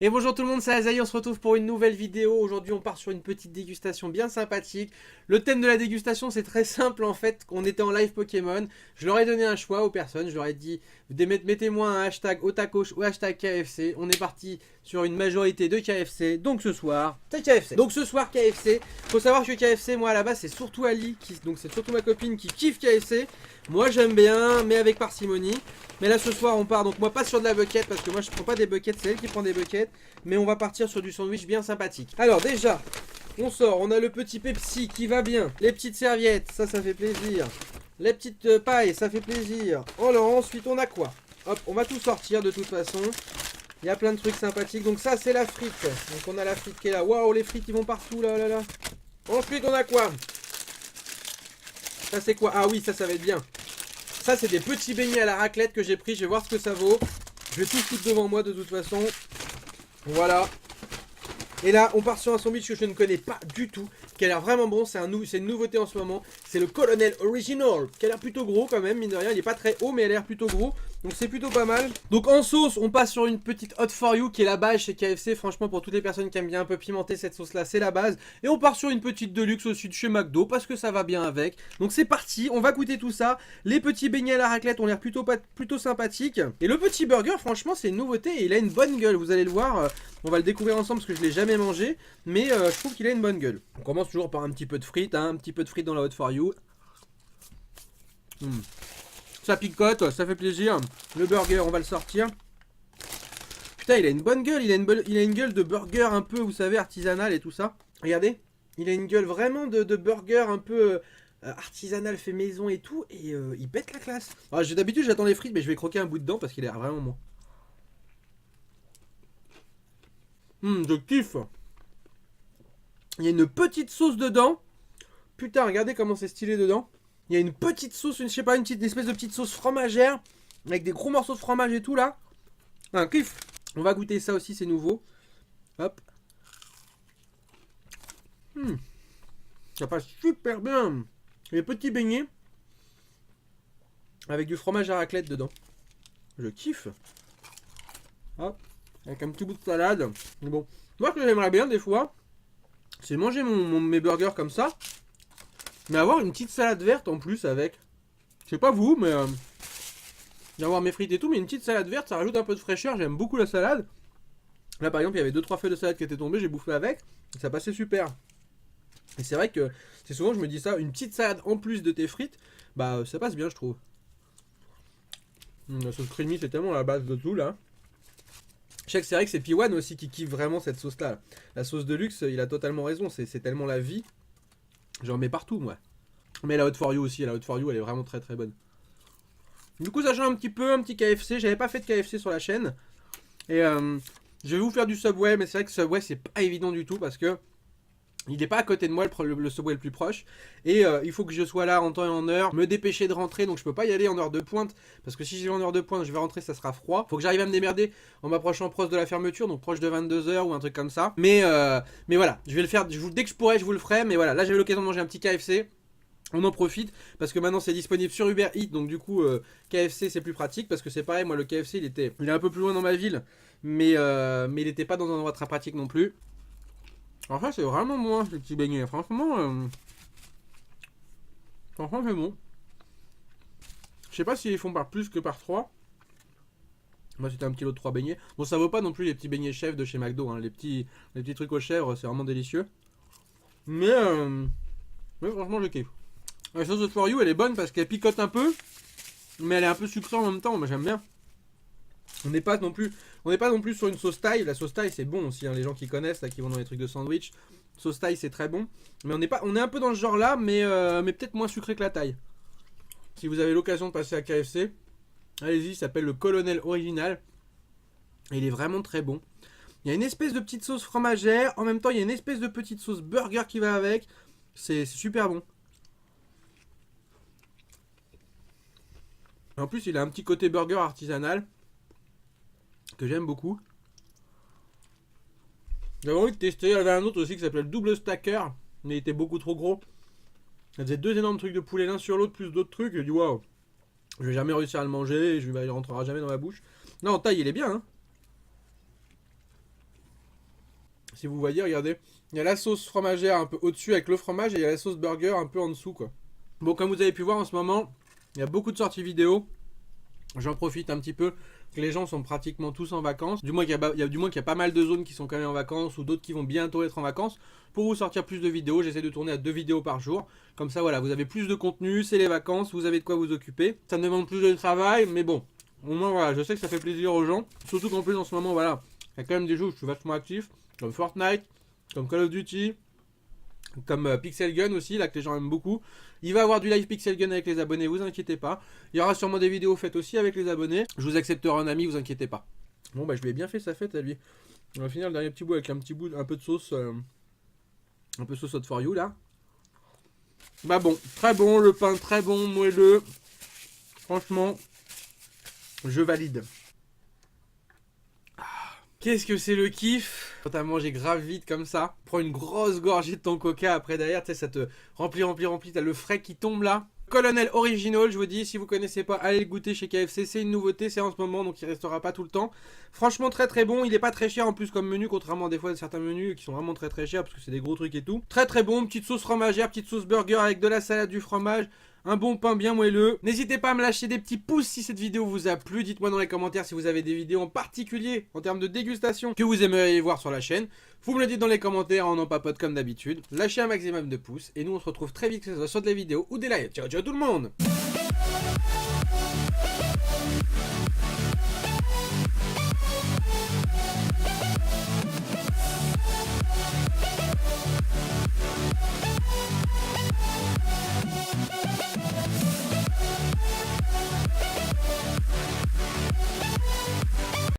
Et bonjour tout le monde, c'est Azaï, on se retrouve pour une nouvelle vidéo. Aujourd'hui on part sur une petite dégustation bien sympathique. Le thème de la dégustation c'est très simple en fait, on était en live Pokémon. Je leur ai donné un choix aux personnes, je leur ai dit mettez-moi un hashtag Otakosh ou hashtag KFC. On est parti sur une majorité de KFC, donc ce soir c'est KFC. Donc ce soir KFC, faut savoir que KFC, moi à la base c'est surtout Ali, donc c'est surtout ma copine qui kiffe KFC. Moi j'aime bien, mais avec parcimonie. Mais là ce soir on part, donc moi pas sur de la bucket parce que moi je prends pas des buckets, c'est elle qui prend des buckets. Mais on va partir sur du sandwich bien sympathique. Alors déjà, on sort, on a le petit Pepsi qui va bien. Les petites serviettes, ça fait plaisir. Les petites pailles, ça fait plaisir. Alors ensuite on a quoi? Hop, on va tout sortir de toute façon. Il y a plein de trucs sympathiques. Donc ça c'est la frite. Donc on a la frite qui est là. Waouh, les frites ils vont partout là, là, là. Ensuite on a quoi? Ça c'est quoi? Ah oui, ça va être bien. Ça c'est des petits beignets à la raclette que j'ai pris. Je vais voir ce que ça vaut. Je vais tout foutre devant moi de toute façon. Voilà. Et là, on part sur un sandwich que je ne connais pas du tout, qui a l'air vraiment bon. C'est une nouveauté en ce moment. C'est le Colonel Original, qui a l'air plutôt gros quand même, mine de rien. Il est pas très haut, mais il a l'air plutôt gros. Donc c'est plutôt pas mal. Donc en sauce, on passe sur une petite Hot for You, qui est la base chez KFC. Franchement, pour toutes les personnes qui aiment bien un peu pimenter cette sauce-là, c'est la base. Et on part sur une petite Deluxe aussi de chez McDo, parce que ça va bien avec. Donc c'est parti, on va goûter tout ça. Les petits beignets à la raclette ont l'air plutôt sympathiques. Et le petit burger, franchement, c'est une nouveauté et il a une bonne gueule. Vous allez le voir. On va le découvrir ensemble parce que je l'ai jamais mangé, mais je trouve qu'il a une bonne gueule. On commence toujours par un petit peu de frites, hein, un petit peu de frites dans la Hot for You. Ça picote, ça fait plaisir. Le burger, on va le sortir. Putain, il a une bonne gueule, il a une gueule de burger un peu, vous savez, artisanal et tout ça. Regardez, il a une gueule vraiment de burger un peu artisanal, fait maison et tout, et il pète la classe. D'habitude, j'attends les frites, mais je vais croquer un bout dedans parce qu'il a vraiment bon. Je kiffe. Il y a une petite sauce dedans. Putain, regardez comment c'est stylé dedans. Il y a une petite sauce, je sais pas, une espèce de petite sauce fromagère. Avec des gros morceaux de fromage et tout là. Un kiff. On va goûter ça aussi, c'est nouveau. Hop. Ça passe super bien. Les petits beignets. Avec du fromage à raclette dedans. Je kiffe. Hop. Avec un petit bout de salade. Bon. Moi, ce que j'aimerais bien des fois, c'est manger mes burgers comme ça. Mais avoir une petite salade verte en plus avec. Je sais pas vous, mais d'avoir mes frites et tout, mais une petite salade verte, ça rajoute un peu de fraîcheur. J'aime beaucoup la salade. Là par exemple, il y avait 2-3 feuilles de salade qui étaient tombées, j'ai bouffé avec. Et ça passait super. Et c'est vrai que c'est souvent je me dis ça, une petite salade en plus de tes frites, bah ça passe bien je trouve. La sauce creamy c'est tellement la base de tout là. Je sais que c'est vrai que c'est Piwan aussi qui kiffe vraiment cette sauce là. La sauce de luxe, il a totalement raison, c'est tellement la vie. J'en mets partout moi. Mais la Hot for You aussi, la Hot for You elle est vraiment très très bonne. Du coup ça change un petit peu, un petit KFC, j'avais pas fait de KFC sur la chaîne. Et je vais vous faire du Subway, mais c'est vrai que Subway c'est pas évident du tout parce que il n'est pas à côté de moi, le Subway le plus proche. Et il faut que je sois là en temps et en heure, me dépêcher de rentrer, donc je peux pas y aller en heure de pointe. Parce que si j'y vais en heure de pointe, je vais rentrer, ça sera froid. Faut que j'arrive à me démerder en m'approchant proche de la fermeture, donc proche de 22h ou un truc comme ça. Mais voilà, je vais le faire, dès que je pourrai, je vous le ferai. Mais voilà, là j'avais l'occasion de manger un petit KFC. On en profite parce que maintenant c'est disponible sur Uber Eats, donc du coup KFC c'est plus pratique parce que c'est pareil, moi le KFC il est un peu plus loin dans ma ville, mais il n'était pas dans un endroit très pratique non plus. Alors ça c'est vraiment bon ces petits beignets, franchement c'est bon. Je sais pas s'ils font par plus que par 3. Moi c'était un petit lot de 3 beignets. Bon ça vaut pas non plus les petits beignets chefs de chez McDo, hein. Les petits trucs aux chèvres c'est vraiment délicieux. Mais franchement je kiffe. La sauce de For You elle est bonne parce qu'elle picote un peu, mais elle est un peu sucrée en même temps, moi j'aime bien. On n'est pas non plus sur une sauce thaï. La sauce thaï c'est bon aussi, hein, les gens qui connaissent, là, qui vont dans les trucs de sandwich. Sauce thaï c'est très bon. Mais on est un peu dans ce genre là, mais peut-être moins sucré que la thaï. Si vous avez l'occasion de passer à KFC, allez-y, il s'appelle le Colonel Original. Et il est vraiment très bon. Il y a une espèce de petite sauce fromagère, en même temps il y a une espèce de petite sauce burger qui va avec. C'est super bon. En plus il a un petit côté burger artisanal que j'aime beaucoup. J'avais envie de tester, il y avait un autre aussi qui s'appelait le double stacker, mais il était beaucoup trop gros. Il faisait 2 énormes trucs de poulet l'un sur l'autre, plus d'autres trucs, et j'ai dit waouh, je vais jamais réussir à le manger, il rentrera jamais dans ma bouche. Non, en taille il est bien, hein. Si vous voyez, regardez, il y a la sauce fromagère un peu au-dessus avec le fromage et il y a la sauce burger un peu en dessous, quoi. Bon, comme vous avez pu voir en ce moment, il y a beaucoup de sorties vidéo. J'en profite un petit peu que les gens sont pratiquement tous en vacances. Du moins qu'il y a pas mal de zones qui sont quand même en vacances ou d'autres qui vont bientôt être en vacances. Pour vous sortir plus de vidéos, j'essaie de tourner à 2 vidéos par jour. Comme ça, voilà, vous avez plus de contenu, c'est les vacances, vous avez de quoi vous occuper. Ça me demande plus de travail, mais bon, au moins voilà, je sais que ça fait plaisir aux gens. Surtout qu'en plus en ce moment, voilà, il y a quand même des jeux où je suis vachement actif, comme Fortnite, comme Call of Duty, comme Pixel Gun aussi, là que les gens aiment beaucoup. Il va y avoir du live Pixel Gun avec les abonnés, vous inquiétez pas. Il y aura sûrement des vidéos faites aussi avec les abonnés. Je vous accepterai un ami, vous inquiétez pas. Bon bah je lui ai bien fait sa fête à lui. On va finir le dernier petit bout avec un peu de sauce, un peu sauce hot for you là. Bah bon, très bon, le pain très bon, moelleux. Franchement, je valide. Qu'est-ce que c'est le kiff quand t'as mangé grave vite comme ça. Prends une grosse gorgée de ton coca après derrière, tu sais, ça te remplit, t'as le frais qui tombe là. Colonel Original, je vous dis, si vous connaissez pas, allez le goûter chez KFC, c'est une nouveauté, c'est en ce moment, donc il restera pas tout le temps. Franchement très très bon, il est pas très cher en plus comme menu, contrairement à des fois certains menus qui sont vraiment très très chers parce que c'est des gros trucs et tout. Très très bon, petite sauce fromagère, petite sauce burger avec de la salade, du fromage, un bon pain bien moelleux. N'hésitez pas à me lâcher des petits pouces si cette vidéo vous a plu. Dites-moi dans les commentaires si vous avez des vidéos en particulier en termes de dégustation que vous aimeriez voir sur la chaîne. Vous me le dites dans les commentaires, on en papote comme d'habitude. Lâchez un maximum de pouces et nous on se retrouve très vite que ce soit sur des vidéos ou des lives. Ciao ciao tout le monde!